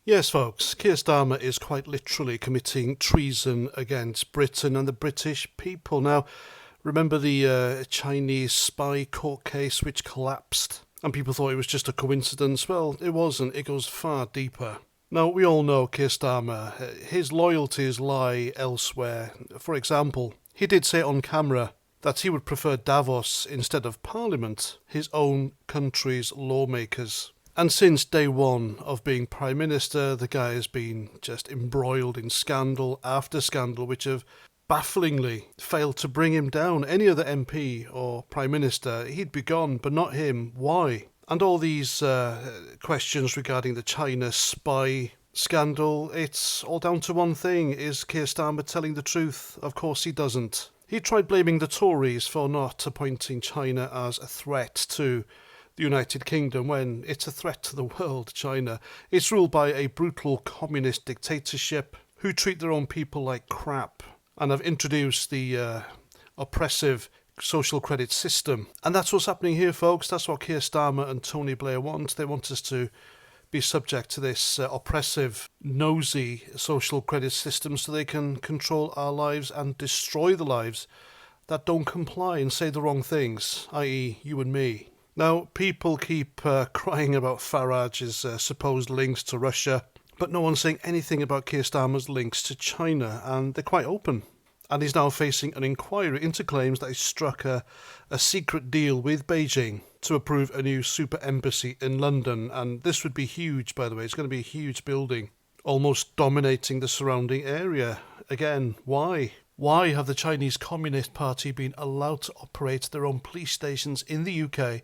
Yes, folks, Keir Starmer is quite literally committing treason against Britain and the British people. Now, remember the Chinese spy court case which collapsed and people thought it was just a coincidence? Well, it wasn't. It goes far deeper. Now, we all know Keir Starmer. His loyalties lie elsewhere. For example, he did say on camera that he would prefer Davos instead of Parliament, his own country's lawmakers. And since day one of being Prime Minister, the guy has been just embroiled in scandal after scandal, which have bafflingly failed to bring him down. Any other MP or Prime Minister, he'd be gone, but not him. Why? And all these questions regarding the China spy scandal, it's all down to one thing. Is Keir Starmer telling the truth? Of course he doesn't. He tried blaming the Tories for not appointing China as a threat to the United Kingdom when it's a threat to the world, China. It's ruled by a brutal communist dictatorship who treat their own people like crap and have introduced the oppressive social credit system. And that's what's happening here, folks. That's what Keir Starmer and Tony Blair want. They want us to be subject to this oppressive, nosy social credit system so they can control our lives and destroy the lives that don't comply and say the wrong things, i.e. you and me. Now, people keep crying about Farage's supposed links to Russia, but no one's saying anything about Keir Starmer's links to China, and they're quite open. And he's now facing an inquiry into claims that he struck a secret deal with Beijing to approve a new super embassy in London, and this would be huge, by the way. It's going to be a huge building, almost dominating the surrounding area. Again, why? Why have the Chinese Communist Party been allowed to operate their own police stations in the UK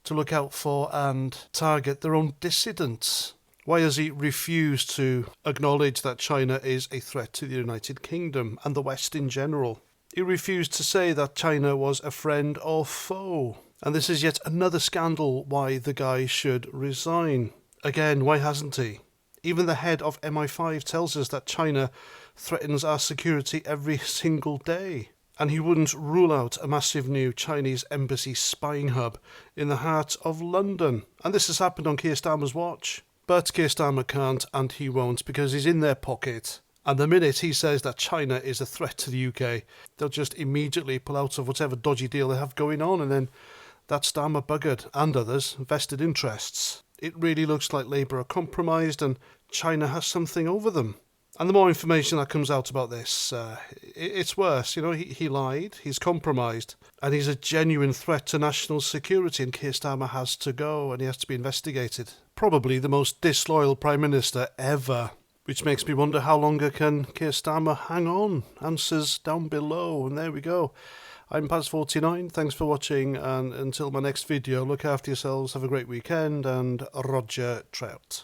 to look out for and target their own dissidents? Why has he refused to acknowledge that China is a threat to the United Kingdom and the West in general? He refused to say that China was a friend or foe. And this is yet another scandal why the guy should resign. Again, why hasn't he? Even the head of MI5 tells us that China threatens our security every single day. And he wouldn't rule out a massive new Chinese embassy spying hub in the heart of London. And this has happened on Keir Starmer's watch. But Keir Starmer can't and he won't because he's in their pocket. And the minute he says that China is a threat to the UK, they'll just immediately pull out of whatever dodgy deal they have going on, and then that's Starmer buggered, and others, vested interests. It really looks like Labour are compromised and China has something over them. And the more information that comes out about this, it's worse. You know, he lied, he's compromised, and he's a genuine threat to national security, and Keir Starmer has to go and he has to be investigated. Probably the most disloyal Prime Minister ever, which makes me wonder how longer can Keir Starmer hang on? Answers down below, and there we go. I'm Paz49, thanks for watching, and until my next video, look after yourselves, have a great weekend, and Roger Trout.